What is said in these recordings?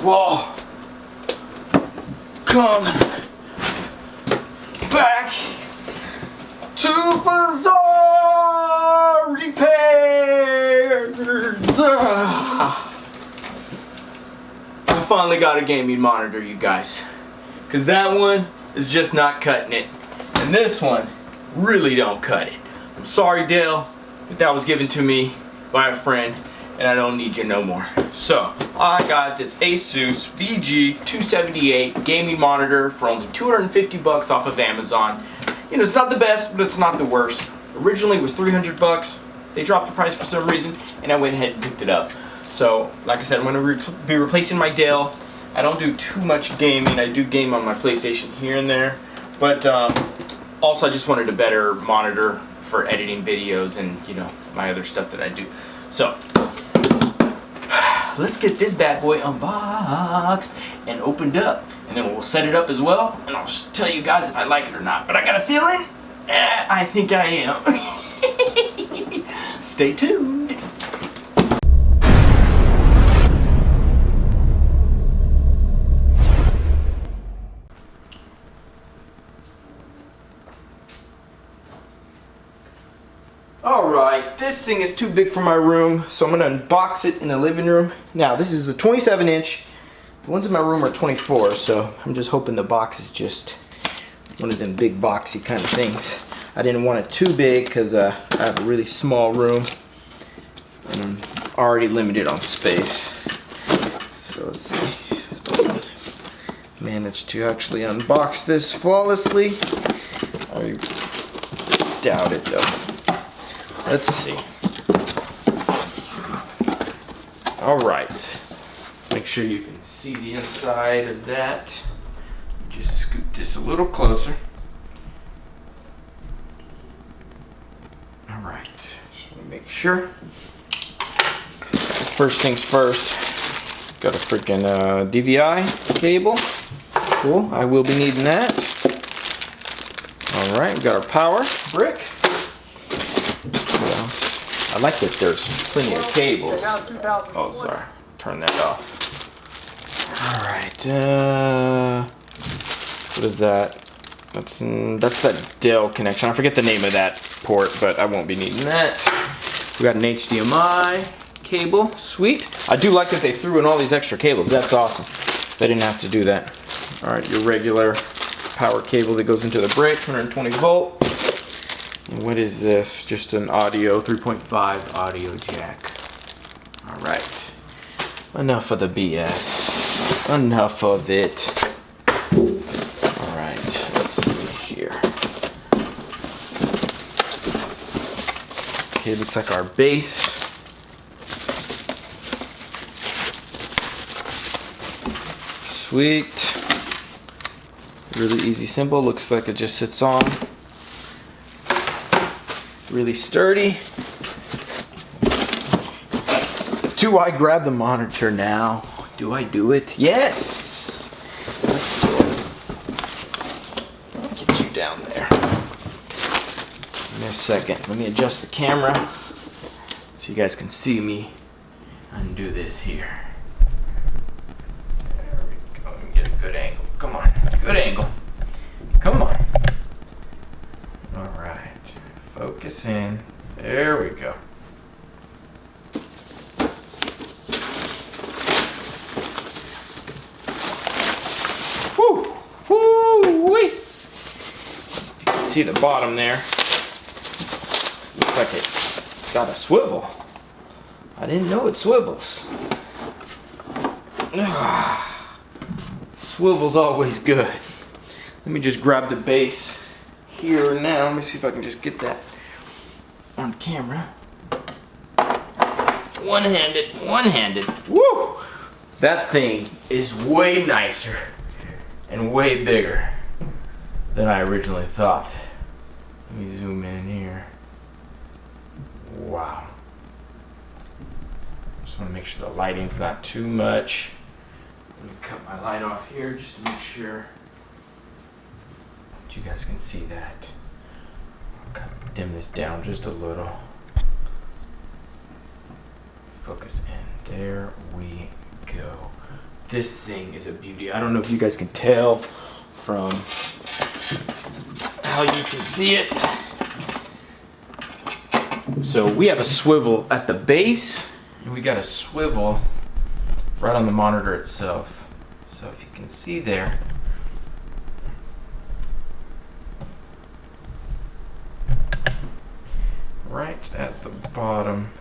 Whoa. Come back to Bazzar Repairs. I finally got a gaming monitor, you guys, because that one is just not cutting it, and this one really don't cut it. I'm sorry, Dale, but that was given to me by a friend, and I don't need you no more. So I got this Asus VG278 gaming monitor for only 250 bucks off of Amazon. You know, it's not the best, but it's not the worst. Originally it was 300 bucks. They dropped the price for some reason, and I went ahead and picked it up. So, like I said, I'm going to be replacing my Dell. I don't do too much gaming. I do game on my PlayStation here and there, but also I just wanted a better monitor for editing videos and, you know, my other stuff that I do. So let's get this bad boy unboxed and opened up, and then we'll set it up as well, and I'll tell you guys if I like it or not. But I got a feeling I think I am. Stay tuned. Alright, this thing is too big for my room, so I'm going to unbox it in the living room. Now, this is a 27-inch. The ones in my room are 24, so I'm just hoping the box is just one of them big boxy kind of things. I didn't want it too big because I have a really small room, and I'm already limited on space. So let's see. Managed to actually unbox this flawlessly. I doubt it though. Let's see. Alright. Make sure you can see the inside of that. Just scoot this a little closer. Alright. Just want to make sure. First things first. Got a freaking DVI cable. Cool. I will be needing that. Alright. We got our power brick. I like that there's plenty of cables. Oh, sorry. Turn that off. Alright. What is that? That's that Dell connection. I forget the name of that port, but I won't be needing that. We got an HDMI cable. Sweet. I do like that they threw in all these extra cables. That's awesome. They didn't have to do that. Alright, your regular power cable that goes into the brick, 120 volt. And what is this? Just an audio, 3.5 audio jack. Alright. Enough of the BS. Enough of it. Alright, let's see here. Okay, looks like our base. Sweet. Really easy, simple. Looks like it just sits on. Really sturdy. Do I grab the monitor now? Do I do it? Yes! Let's do it. I'll get you down there. Give me a second. Let me adjust the camera so you guys can see me undo this here. There we go. Let me get a good angle. Come on. Good angle. Come on. Alright. Focus in. There we go. Woo! Woo-wee! You can see the bottom there. Looks like it's got a swivel. I didn't know it swivels. Swivel's always good. Let me just grab the base here now. Let me see if I can just get that on camera. One-handed. Woo! That thing is way nicer and way bigger than I originally thought. Let me zoom in here. Wow. Just want to make sure the lighting's not too much. Let me cut my light off here just to make sure that you guys can see that. I'll kind of dim this down just a little. Focus in. There we go. This thing is a beauty. I don't know if you guys can tell from how you can see it. So we have a swivel at the base, and we got a swivel right on the monitor itself. So if you can see there, right at the bottom,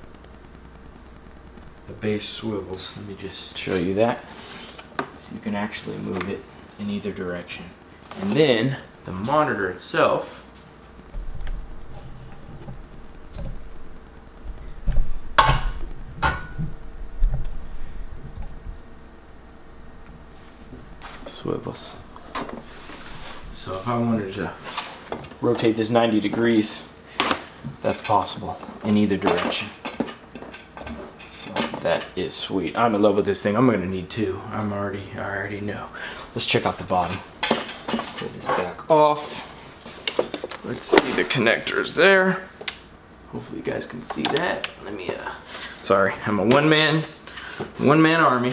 the base swivels. Let me just show you that. So you can actually move it in either direction. And then the monitor itself, swivels. So if I wanted to rotate this 90 degrees, that's possible in either direction. So that is sweet. I'm in love with this thing. I'm gonna need two. I already know. Let's check out the bottom. Pull this back off. Let's see the connectors there. Hopefully you guys can see that. Let me, sorry, I'm a one-man army.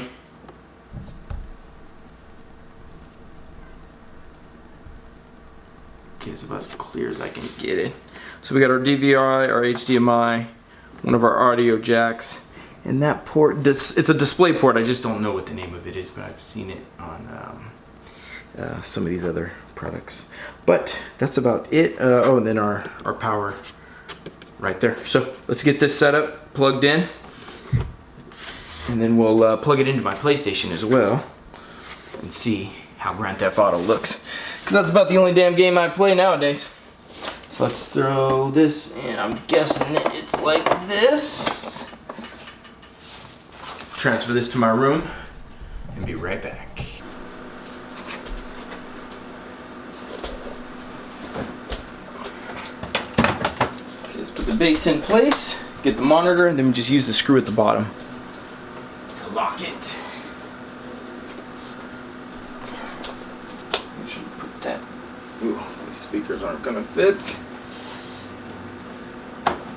Okay, it's about as clear as I can get it. So we got our DVI, our HDMI, one of our audio jacks, and that port, it's a display port. I just don't know what the name of it is, but I've seen it on some of these other products. But that's about it. Oh, and then our power right there. So let's get this set up, plugged in, and then we'll plug it into my PlayStation as well and see how Grand Theft Auto looks. Because that's about the only damn game I play nowadays. So let's throw this in. I'm guessing it's like this. Transfer this to my room and be right back. Okay, let's put the base in place, get the monitor, and then we just use the screw at the bottom to lock it. Make sure you put that. Ooh, these speakers aren't gonna fit.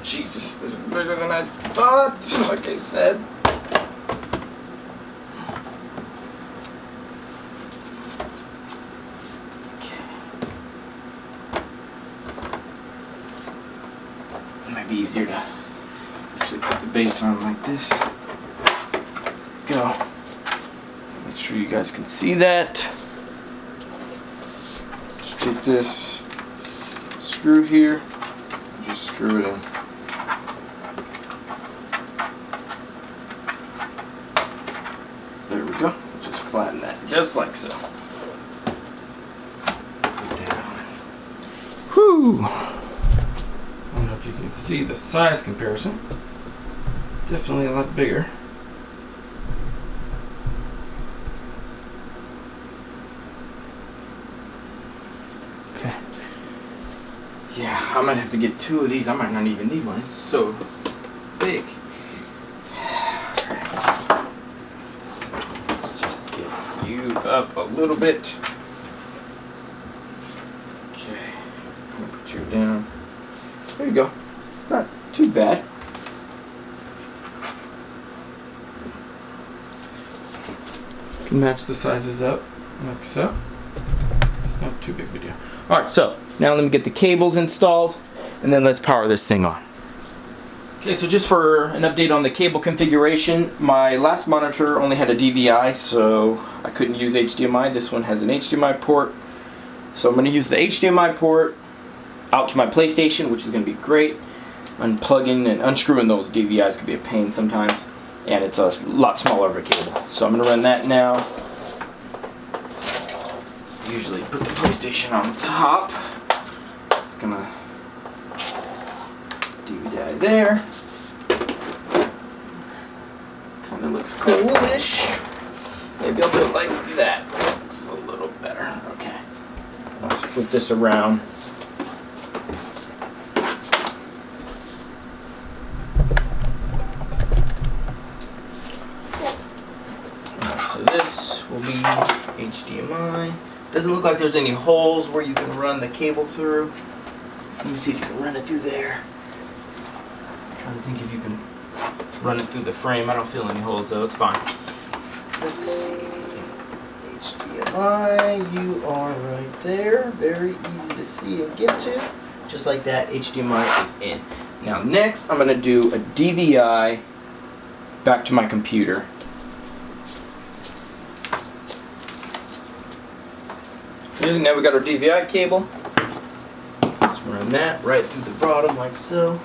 Jesus, this is bigger than I thought, like I said. Okay. It might be easier to actually put the base on like this. Go. Make sure you guys can see that. Just take this screw here and just screw it in. There we go. Just flatten that just like so. Put that on. Whew! I don't know if you can see the size comparison. It's definitely a lot bigger. Okay. Yeah, I might have to get two of these. I might not even need one. It's so big. Up a little bit. Okay, I'm gonna put you down. There you go. It's not too bad. You can match the sizes up like so. It's not too big of a deal. Alright, so now let me get the cables installed and then let's power this thing on. Okay, so just for an update on the cable configuration, my last monitor only had a DVI, so I couldn't use HDMI. This one has an HDMI port. So I'm going to use the HDMI port out to my PlayStation, which is going to be great. Unplugging and unscrewing those DVIs could be a pain sometimes, and it's a lot smaller of a cable. So I'm going to run that now. Usually put the PlayStation on top. It's going to DVI there. Kind of looks cool-ish. Maybe I'll do it like that. Looks a little better. Okay. Let's flip this around. So this will be HDMI. Doesn't look like there's any holes where you can run the cable through. Let me see if you can run it through there. I'm trying to think if you can run it through the frame. I don't feel any holes though, it's fine. Let's see. HDMI, you are right there. Very easy to see and get to. Just like that, HDMI is in. Now next, I'm going to do a DVI back to my computer. Now we got our DVI cable. Let's run that right through the bottom like so.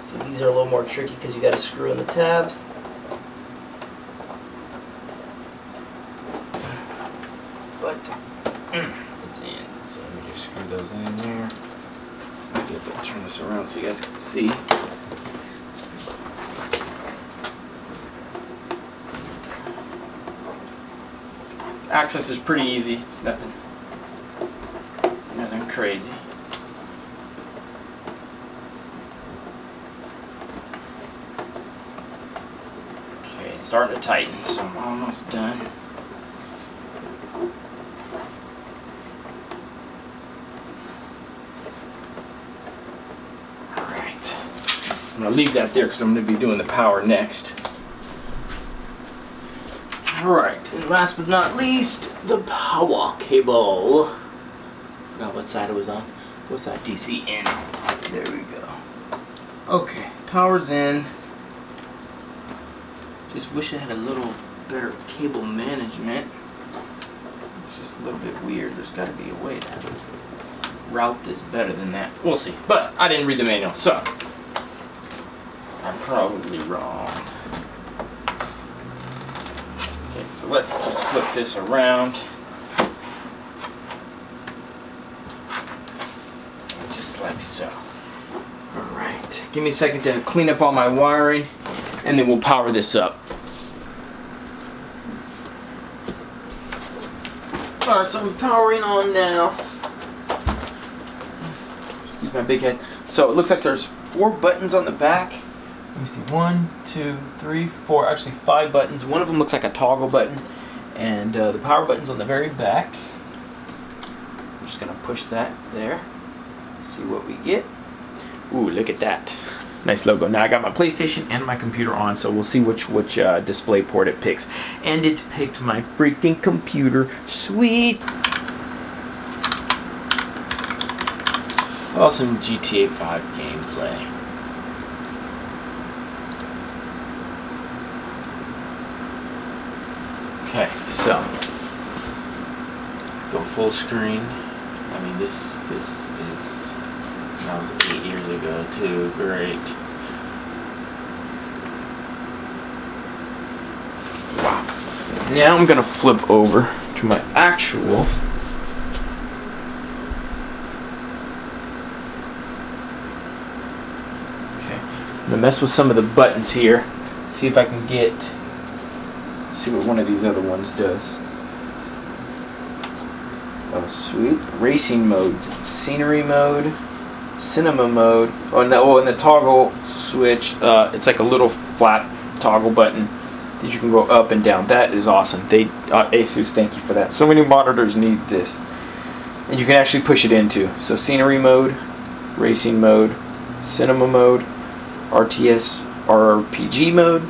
So these are a little more tricky because you got to screw in the tabs. But it's in. So let me just screw those in there. Maybe I'll turn this around so you guys can see. Access is pretty easy. It's nothing crazy. Okay, it's starting to tighten, so I'm almost done. Alright. I'm going to leave that there because I'm going to be doing the power next. Alright, and last but not least, the power cable. Forgot what side it was on. What's that? DC in. There we go. Okay, power's in. Just wish I had a little better cable management. It's just a little bit weird. There's got to be a way to route this better than that. We'll see. But I didn't read the manual, so I'm probably wrong. Okay, so let's just flip this around. Just like so. Alright, give me a second to clean up all my wiring, and then we'll power this up. Alright, so I'm powering on now. Excuse my big head. So it looks like there's 4 buttons on the back. Let me see, 1, 2, 3, 4, actually 5 buttons. One of them looks like a toggle button, and the power button's on the very back. I'm just gonna push that there. See what we get. Ooh, look at that. Nice logo. Now I got my PlayStation and my computer on, so we'll see which display port it picks. And it picked my freaking computer. Sweet. Awesome GTA 5 gameplay. Okay, so go full screen. I mean, this is, that was 8 years ago too. Great. Wow. Now I'm gonna flip over to my actual I'm gonna mess with some of the buttons here. See if I can see what one of these other ones does. Oh, sweet. Racing mode, scenery mode, cinema mode. Oh, no, and the toggle switch, it's like a little flat toggle button that you can go up and down. That is awesome. Asus, thank you for that. So many monitors need this. And you can actually push it into. So scenery mode, racing mode, cinema mode, RTS RPG mode,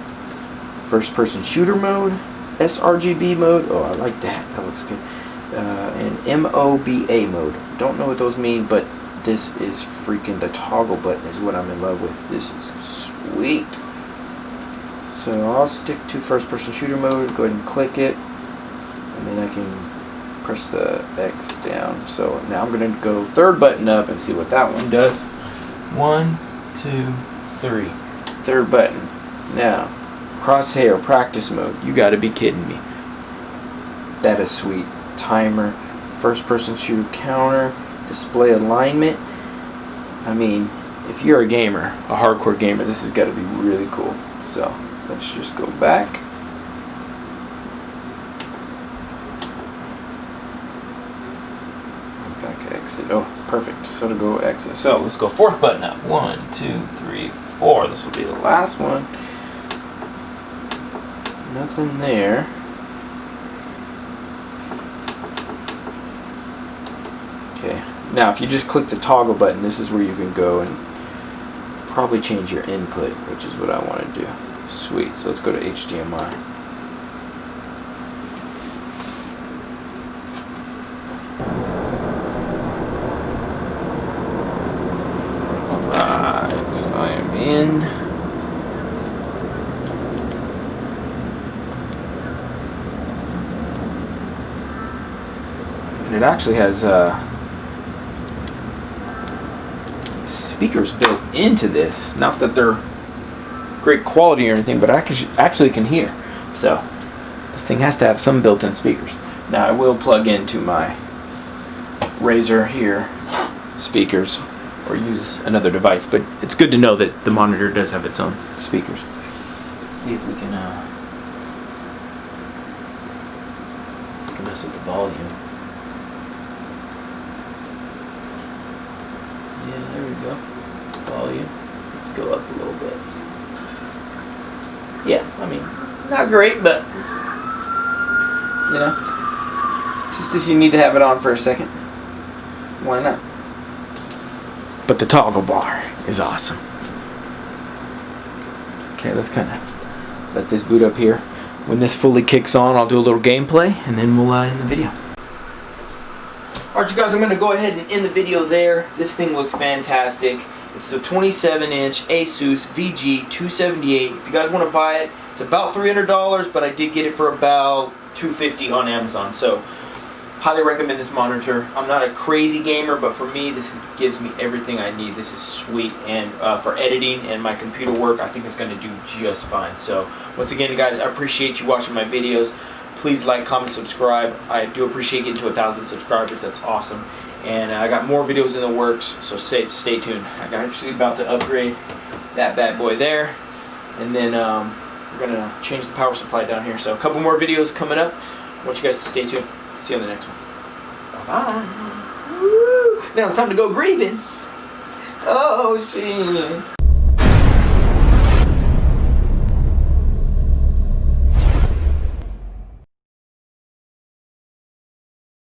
first person shooter mode, sRGB mode, oh I like that, that looks good, and MOBA mode. Don't know what those mean, but this is freaking, the toggle button is what I'm in love with. This is sweet. So I'll stick to first person shooter mode, go ahead and click it, and then I can press the X down. So now I'm going to go third button up and see what that one does. 1, 2, 3. Third button. Now, crosshair practice mode. You gotta be kidding me. That is sweet. Timer, first person shooter counter, display alignment. I mean, if you're a gamer, a hardcore gamer, this has got to be really cool. So let's just go back. Back exit. Oh, perfect. So to go exit. So let's go fourth button up. 1, 2, 3, 4. This will be the last one. Nothing there. Okay, Now if you just click the toggle button, this is where you can go and probably change your input, which is what I want to do. Sweet. So let's go to HDMI. Alright, so I am in. And it actually has speakers built into this. Not that they're great quality or anything, but I actually can hear. So this thing has to have some built-in speakers. Now I will plug into my Razer here speakers or use another device, but it's good to know that the monitor does have its own speakers. Let's see if we can mess with the volume. Yeah, there we go. Volume. Let's go up a little bit. Yeah, I mean, not great, but you know, just if you need to have it on for a second, why not? But the toggle bar is awesome. Okay, let's kind of let this boot up here. When this fully kicks on, I'll do a little gameplay, and then we'll end the video. Alright, you guys, I'm going to go ahead and end the video there. This thing looks fantastic. It's the 27-inch Asus VG278. If you guys want to buy it, it's about $300, but I did get it for about $250 on Amazon. So, highly recommend this monitor. I'm not a crazy gamer, but for me, this gives me everything I need. This is sweet, and for editing and my computer work, I think it's going to do just fine. So, once again, guys, I appreciate you watching my videos. Please like, comment, subscribe. I do appreciate getting to 1,000 subscribers. That's awesome. And I got more videos in the works, so stay tuned. I'm actually about to upgrade that bad boy there. And then we're going to change the power supply down here. So a couple more videos coming up. I want you guys to stay tuned. See you on the next one. Bye-bye. Now it's time to go grieving. Oh, shit.